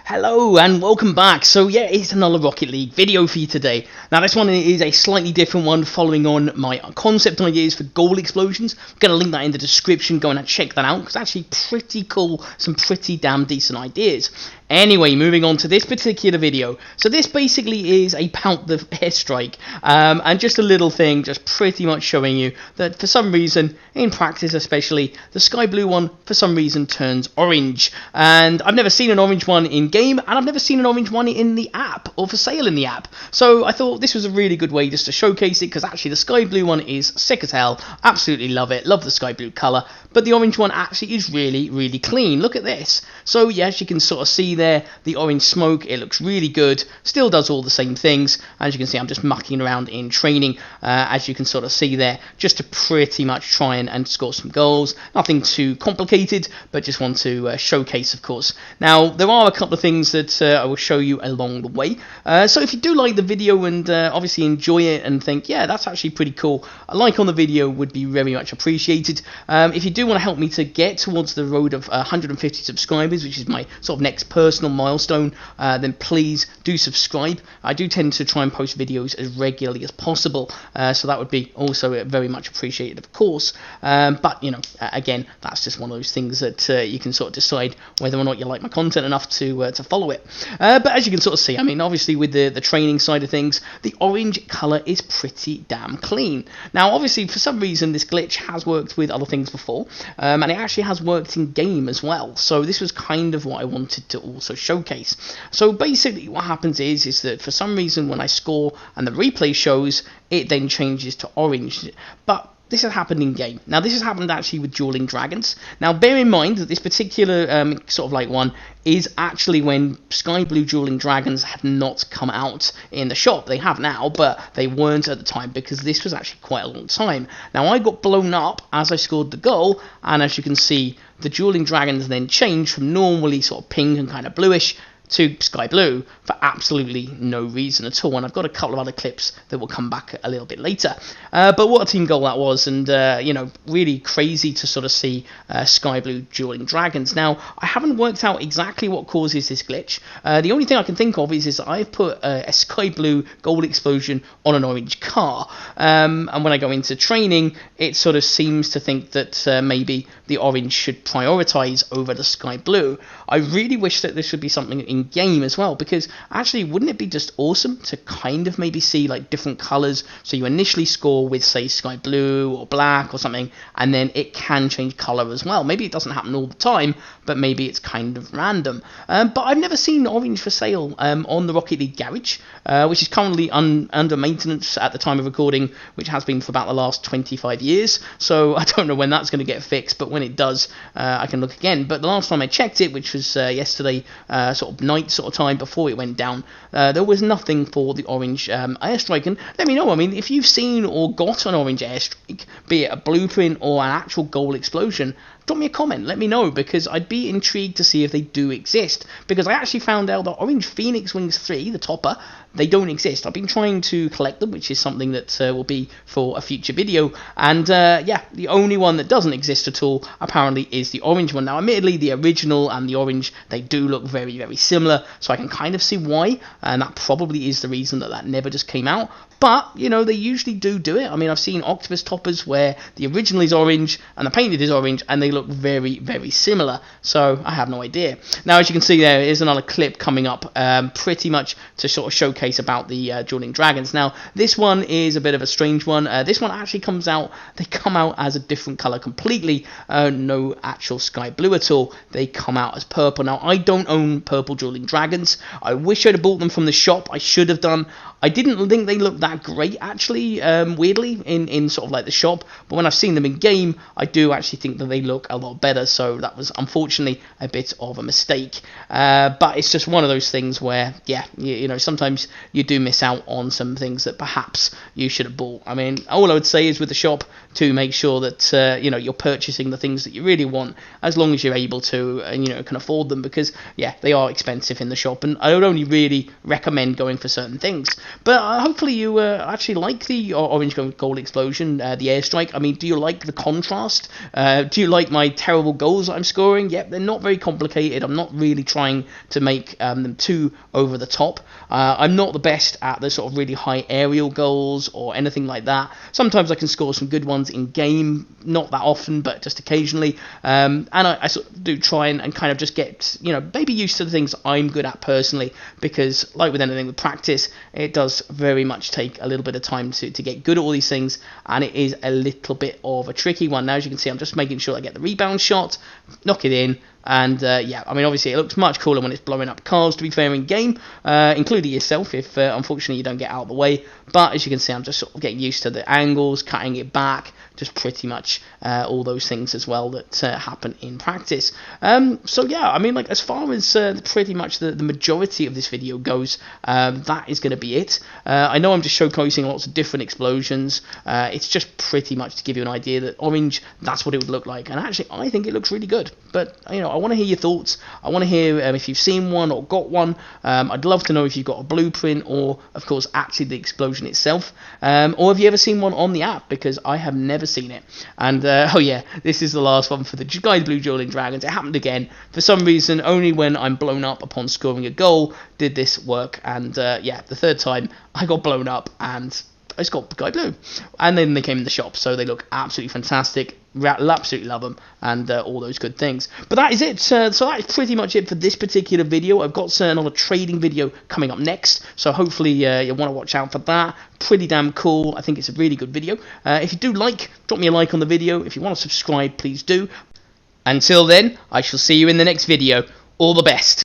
Hello and welcome back. So yeah, it's another Rocket League video for you today. Now this one is a slightly different one, following on my concept ideas for goal explosions. I'm going to link that in the description, go and check that out, because it's actually pretty cool, some pretty damn decent ideas. Anyway, moving on to this particular video. So this basically is about the airstrike, and just a little thing, just pretty much showing you that for some reason, in practice especially, the sky blue one for some reason turns orange. And I've never seen an orange one in game, and I've never seen an orange one in the app, or for sale in the app. So I thought this was a really good way just to showcase it, because actually the sky blue one is sick as hell. Absolutely love it, love the sky blue colour. But the orange one actually is really, really clean. Look at this. So yes, you can sort of see there the orange smoke. It looks really good, still does all the same things. As you can see, I'm just mucking around in training, as you can sort of see there, just to pretty much try and score some goals. Nothing too complicated, but just want to showcase, of course. Now there are a couple of things that I will show you along the way, so if you do like the video and obviously enjoy it and think, yeah, that's actually pretty cool, a like on the video would be very much appreciated. If you do want to help me to get towards the road of 150 subscribers, which is my sort of next personal milestone, then please do subscribe. I do tend to try and post videos as regularly as possible, so that would be also very much appreciated, of course. But you know, again, that's just one of those things that you can sort of decide whether or not you like my content enough to follow it. But as you can sort of see, I mean, obviously with the training side of things, the orange colour is pretty damn clean. Now obviously for some reason this glitch has worked with other things before, and it actually has worked in game as well, so this was kind of what I wanted to also showcase. So basically what happens is that for some reason when I score and the replay shows, it then changes to orange. But this has happened in game. Now this has happened actually with Dueling Dragons. Now bear in mind that this particular sort of like one is actually when Sky Blue Dueling Dragons had not come out in the shop. They have now, but they weren't at the time, because this was actually quite a long time. Now I got blown up as I scored the goal, and as you can see, the Dueling Dragons then changed from normally sort of pink and kind of bluish to sky blue for absolutely no reason at all. And I've got a couple of other clips that will come back a little bit later. But what a team goal that was, and you know, really crazy to sort of see sky blue Dueling Dragons. Now I haven't worked out exactly what causes this glitch. The only thing I can think of is I've put a sky blue goal explosion on an orange car, and when I go into training, it sort of seems to think that maybe the orange should prioritize over the sky blue. I really wish that this would be something in game as well, because actually wouldn't it be just awesome to kind of maybe see like different colors, so you initially score with say sky blue or black or something, and then it can change color as well. Maybe it doesn't happen all the time, but maybe it's kind of random. But I've never seen orange for sale on the Rocket League garage, which is currently under maintenance at the time of recording, which has been for about the last 25 years, so I don't know when that's going to get fixed, but when it does, I can look again. But the last time I checked it, which was yesterday, sort of night sort of time before it went down, there was nothing for the Orange Airstrike. And let me know, I mean, if you've seen or got an Orange Airstrike, be it a blueprint or an actual goal explosion, drop me a comment, let me know, because I'd be intrigued to see if they do exist, because I actually found out that Orange Phoenix Wings 3, the topper, they don't exist. I've been trying to collect them, which is something that will be for a future video, and yeah, the only one that doesn't exist at all apparently is the orange one. Now admittedly the original and the orange, they do look very, very similar, so I can kind of see why, and that probably is the reason that never just came out. But, you know, they usually do it. I mean, I've seen Octopus toppers where the original is orange and the painted is orange, and they look very, very similar. So I have no idea. Now, as you can see, there is another clip coming up, pretty much to sort of showcase about the Dueling Dragons. Now, this one is a bit of a strange one. This one actually comes out, they come out as a different color completely. No actual sky blue at all. They come out as purple. Now, I don't own purple Dueling Dragons. I wish I'd have bought them from the shop. I should have done. I didn't think they looked that great, actually, weirdly, in sort of like the shop, but when I've seen them in game, I do actually think that they look a lot better, so that was unfortunately a bit of a mistake. But it's just one of those things where, yeah, you know, sometimes you do miss out on some things that perhaps you should have bought. I mean, all I would say is with the shop, to make sure that, you know, you're purchasing the things that you really want, as long as you're able to, and, you know, can afford them, because, yeah, they are expensive in the shop, and I would only really recommend going for certain things. But hopefully you actually like the Orange Gold Explosion, the Airstrike. I mean, do you like the contrast? Do you like my terrible goals that I'm scoring, yep, they're not very complicated. I'm not really trying to make them too over the top. I'm not the best at the sort of really high aerial goals or anything like that. Sometimes I can score some good ones in game, not that often, but just occasionally. And I sort of do try and kind of just get, maybe used to the things I'm good at personally, because like with anything with practice, it does very much take a little bit of time to get good at all these things, and it is a little bit of a tricky one. Now, as you can see, I'm just making sure I get the rebound shot, knock it in, and yeah, I mean, obviously it looks much cooler when it's blowing up cars, to be fair, in game, including yourself if unfortunately you don't get out of the way. But as you can see, I'm just sort of getting used to the angles, cutting it back, just pretty much all those things as well that happen in practice. So yeah, I mean, like, as far as pretty much the majority of this video goes, that is going to be it. I know I'm just showcasing lots of different explosions. It's just pretty much to give you an idea that Orange, that's what it would look like, and actually I think it looks really good. But I want to hear your thoughts. I want to hear if you've seen one or got one. I'd love to know if you've got a blueprint or, of course, actually the explosion itself, or have you ever seen one on the app, because I have never seen it. And oh yeah, this is the last one for the Sky Blue Dueling Dragons. It happened again. For some reason, only when I'm blown up upon scoring a goal did this work, and yeah, the third time I got blown up and I just got Sky Blue, and then they came in the shop, so they look absolutely fantastic. Absolutely love them, and all those good things. But that is it. So that is pretty much it for this particular video. I've got another trading video coming up next, so hopefully you'll want to watch out for that. Pretty damn cool. I think it's a really good video. If you do like, drop me a like on the video. If you want to subscribe, please do. Until then, I shall see you in the next video. All the best.